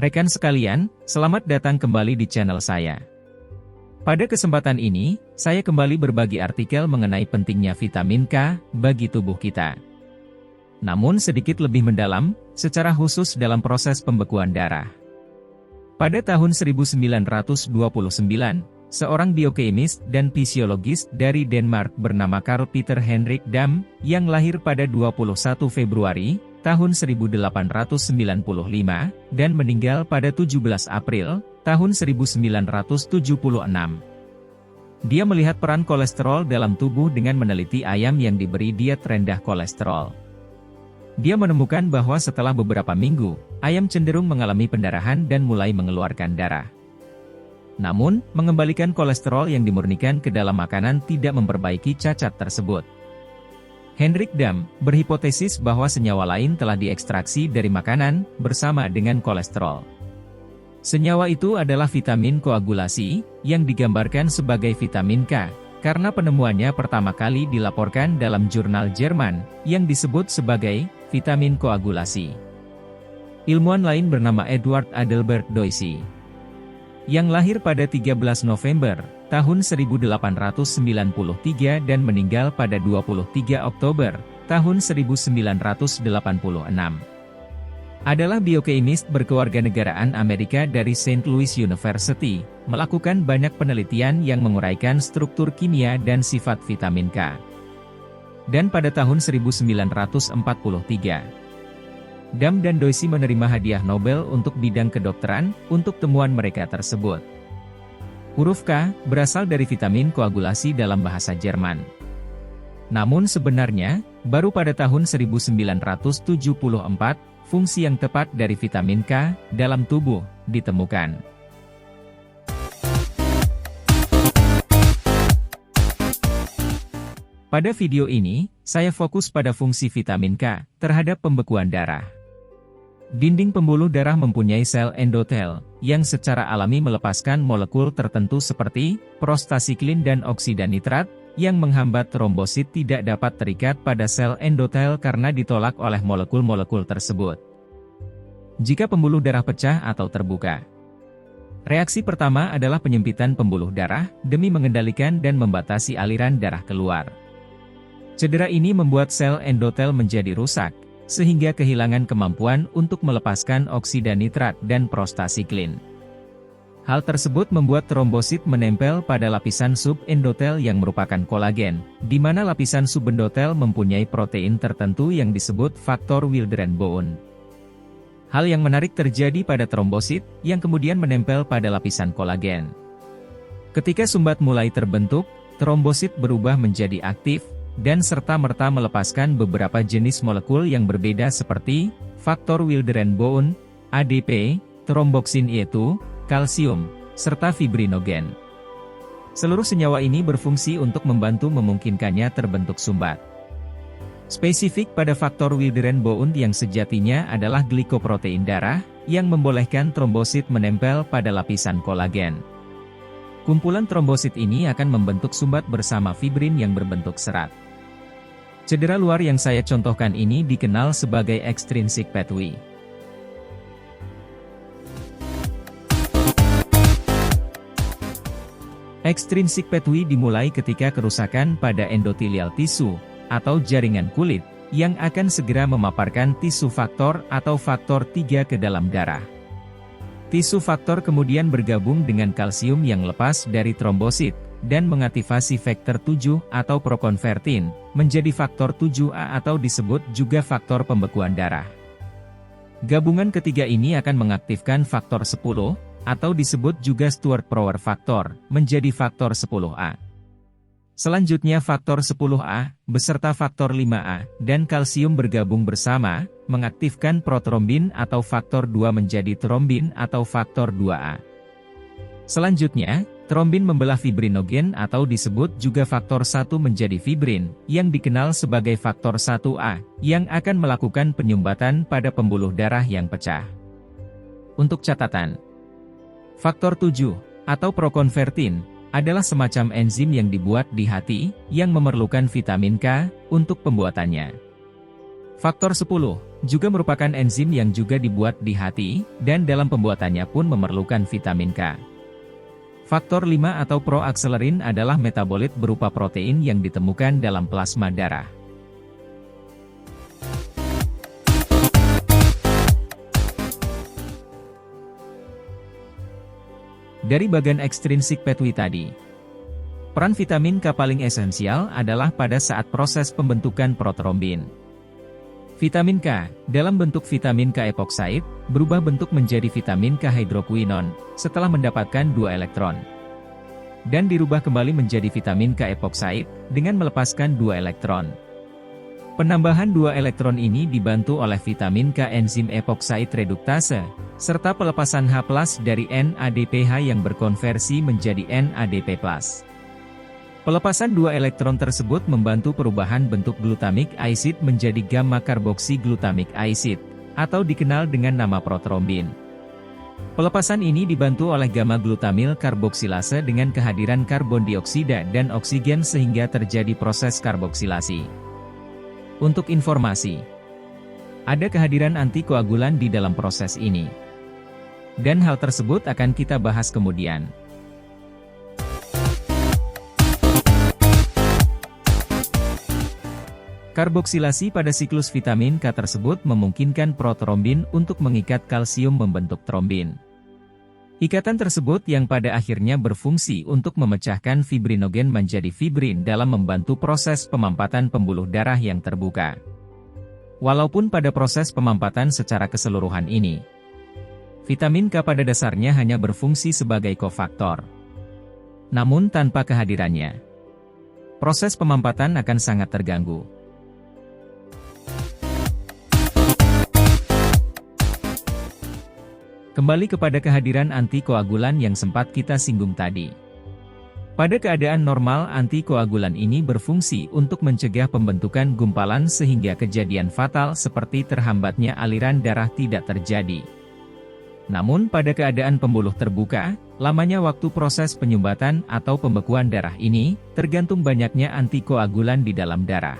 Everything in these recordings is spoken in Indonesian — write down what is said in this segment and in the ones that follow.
Rekan sekalian, selamat datang kembali di channel saya. Pada kesempatan ini, saya kembali berbagi artikel mengenai pentingnya vitamin K bagi tubuh kita. Namun sedikit lebih mendalam, secara khusus dalam proses pembekuan darah. Pada tahun 1929, seorang biokemis dan fisiologis dari Denmark bernama Carl Peter Henrik Dam, yang lahir pada 21 Februari tahun 1895, dan meninggal pada 17 April tahun 1976. Dia melihat peran kolesterol dalam tubuh dengan meneliti ayam yang diberi diet rendah kolesterol. Dia menemukan bahwa setelah beberapa minggu, ayam cenderung mengalami pendarahan dan mulai mengeluarkan darah. Namun, mengembalikan kolesterol yang dimurnikan ke dalam makanan tidak memperbaiki cacat tersebut. Henrik Dam berhipotesis bahwa senyawa lain telah diekstraksi dari makanan bersama dengan kolesterol. Senyawa itu adalah vitamin koagulasi, yang digambarkan sebagai vitamin K, karena penemuannya pertama kali dilaporkan dalam jurnal Jerman, yang disebut sebagai vitamin koagulasi. Ilmuwan lain bernama Edward Adelbert Doisy, yang lahir pada 13 November tahun 1893 dan meninggal pada 23 Oktober tahun 1986. Adalah biokemis berkewarganegaraan Amerika dari St. Louis University, melakukan banyak penelitian yang menguraikan struktur kimia dan sifat vitamin K. Dan pada tahun 1943, Dam dan Doisy menerima hadiah Nobel untuk bidang kedokteran untuk temuan mereka tersebut. Huruf K berasal dari vitamin koagulasi dalam bahasa Jerman. Namun sebenarnya, baru pada tahun 1974, fungsi yang tepat dari vitamin K dalam tubuh ditemukan. Pada video ini, saya fokus pada fungsi vitamin K terhadap pembekuan darah. Dinding pembuluh darah mempunyai sel endotel, yang secara alami melepaskan molekul tertentu seperti prostasiklin dan oksida nitrat, yang menghambat trombosit tidak dapat terikat pada sel endotel karena ditolak oleh molekul-molekul tersebut. Jika pembuluh darah pecah atau terbuka, reaksi pertama adalah penyempitan pembuluh darah, demi mengendalikan dan membatasi aliran darah keluar. Cedera ini membuat sel endotel menjadi rusak, sehingga kehilangan kemampuan untuk melepaskan oksida nitrat dan prostasiklin. Hal tersebut membuat trombosit menempel pada lapisan subendotel yang merupakan kolagen, di mana lapisan subendotel mempunyai protein tertentu yang disebut faktor Wildren-Bowen. Hal yang menarik terjadi pada trombosit, yang kemudian menempel pada lapisan kolagen. Ketika sumbat mulai terbentuk, trombosit berubah menjadi aktif, dan serta-merta melepaskan beberapa jenis molekul yang berbeda seperti faktor Wildren-Bowen, ADP, tromboksin E2, kalsium, serta fibrinogen. Seluruh senyawa ini berfungsi untuk membantu memungkinkannya terbentuk sumbat. Spesifik pada faktor Wildren-Bowen yang sejatinya adalah glikoprotein darah, yang membolehkan trombosit menempel pada lapisan kolagen. Kumpulan trombosit ini akan membentuk sumbat bersama fibrin yang berbentuk serat. Cedera luar yang saya contohkan ini dikenal sebagai extrinsic pathway. Extrinsic pathway dimulai ketika kerusakan pada endotelial tisu, atau jaringan kulit, yang akan segera memaparkan tisu faktor atau faktor 3 ke dalam darah. Tisu faktor kemudian bergabung dengan kalsium yang lepas dari trombosit, dan mengaktifasi faktor 7 atau prokonvertin, menjadi faktor 7A atau disebut juga faktor pembekuan darah. Gabungan ketiga ini akan mengaktifkan faktor 10, atau disebut juga Stewart-Power faktor, menjadi faktor 10A. Selanjutnya faktor 10A, beserta faktor 5A, dan kalsium bergabung bersama, mengaktifkan protrombin atau faktor 2 menjadi trombin atau faktor 2A. Selanjutnya, trombin membelah fibrinogen atau disebut juga faktor 1 menjadi fibrin, yang dikenal sebagai faktor 1A, yang akan melakukan penyumbatan pada pembuluh darah yang pecah. Untuk catatan, faktor 7, atau prokonvertin, adalah semacam enzim yang dibuat di hati, yang memerlukan vitamin K untuk pembuatannya. Faktor 10, juga merupakan enzim yang juga dibuat di hati, dan dalam pembuatannya pun memerlukan vitamin K. Faktor 5 atau proakselerin adalah metabolit berupa protein yang ditemukan dalam plasma darah. Dari bagian ekstrinsik petui tadi, peran vitamin K paling esensial adalah pada saat proses pembentukan protrombin. Vitamin K, dalam bentuk vitamin K epoxide, berubah bentuk menjadi vitamin K hidroquinon, setelah mendapatkan 2 elektron. Dan dirubah kembali menjadi vitamin K epoxide, dengan melepaskan 2 elektron. Penambahan 2 elektron ini dibantu oleh vitamin K enzim epoxide reduktase, serta pelepasan H+ dari NADPH yang berkonversi menjadi NADP+. Pelepasan 2 elektron tersebut membantu perubahan bentuk glutamic acid menjadi gamma karboksi glutamic acid, atau dikenal dengan nama protrombin. Pelepasan ini dibantu oleh gamma glutamil karboksilase dengan kehadiran karbon dioksida dan oksigen sehingga terjadi proses karboksilasi. Untuk informasi, ada kehadiran antikoagulan di dalam proses ini. Dan hal tersebut akan kita bahas kemudian. Karboksilasi pada siklus vitamin K tersebut memungkinkan protrombin untuk mengikat kalsium membentuk trombin. Ikatan tersebut yang pada akhirnya berfungsi untuk memecahkan fibrinogen menjadi fibrin dalam membantu proses pemampatan pembuluh darah yang terbuka. Walaupun pada proses pemampatan secara keseluruhan ini, vitamin K pada dasarnya hanya berfungsi sebagai kofaktor. Namun tanpa kehadirannya, proses pemampatan akan sangat terganggu. Kembali kepada kehadiran antikoagulan yang sempat kita singgung tadi. Pada keadaan normal antikoagulan ini berfungsi untuk mencegah pembentukan gumpalan sehingga kejadian fatal seperti terhambatnya aliran darah tidak terjadi. Namun pada keadaan pembuluh terbuka, lamanya waktu proses penyumbatan atau pembekuan darah ini, tergantung banyaknya antikoagulan di dalam darah.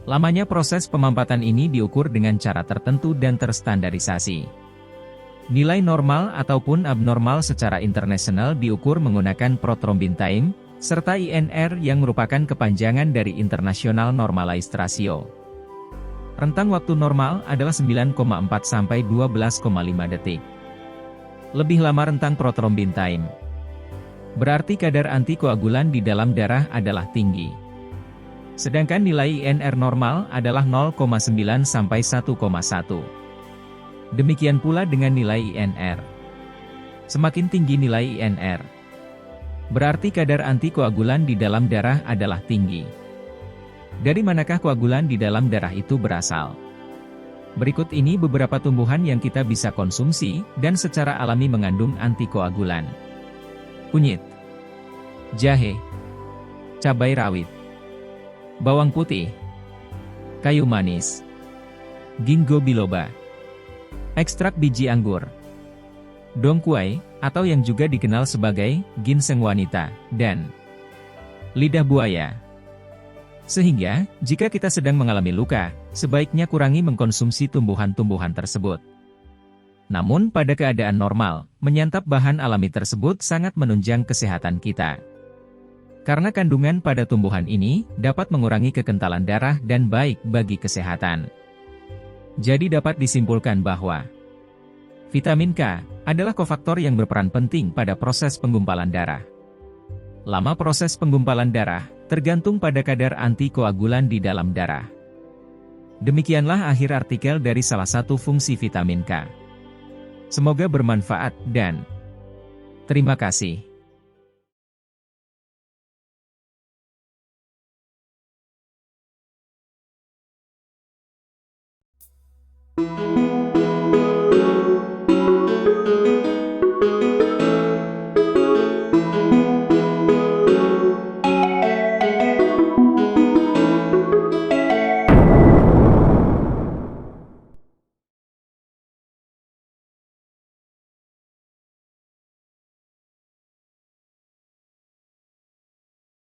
Lamanya proses pemampatan ini diukur dengan cara tertentu dan terstandarisasi. Nilai normal ataupun abnormal secara internasional diukur menggunakan prothrombin time, serta INR yang merupakan kepanjangan dari International Normalized Ratio. Rentang waktu normal adalah 9,4 sampai 12,5 detik. Lebih lama rentang prothrombin time. Berarti kadar antikoagulan di dalam darah adalah tinggi. Sedangkan nilai INR normal adalah 0,9 sampai 1,1. Demikian pula dengan nilai INR. Semakin tinggi nilai INR, berarti kadar antikoagulan di dalam darah adalah tinggi. Dari manakah koagulan di dalam darah itu berasal? Berikut ini beberapa tumbuhan yang kita bisa konsumsi, dan secara alami mengandung antikoagulan. Kunyit, jahe, cabai rawit, bawang putih, kayu manis, ginkgo biloba, ekstrak biji anggur, dongquai, atau yang juga dikenal sebagai ginseng wanita, dan lidah buaya. Sehingga, jika kita sedang mengalami luka, sebaiknya kurangi mengkonsumsi tumbuhan-tumbuhan tersebut. Namun pada keadaan normal, menyantap bahan alami tersebut sangat menunjang kesehatan kita. Karena kandungan pada tumbuhan ini dapat mengurangi kekentalan darah dan baik bagi kesehatan. Jadi dapat disimpulkan bahwa vitamin K adalah kofaktor yang berperan penting pada proses penggumpalan darah. Lama proses penggumpalan darah tergantung pada kadar antikoagulan di dalam darah. Demikianlah akhir artikel dari salah satu fungsi vitamin K. Semoga bermanfaat dan terima kasih.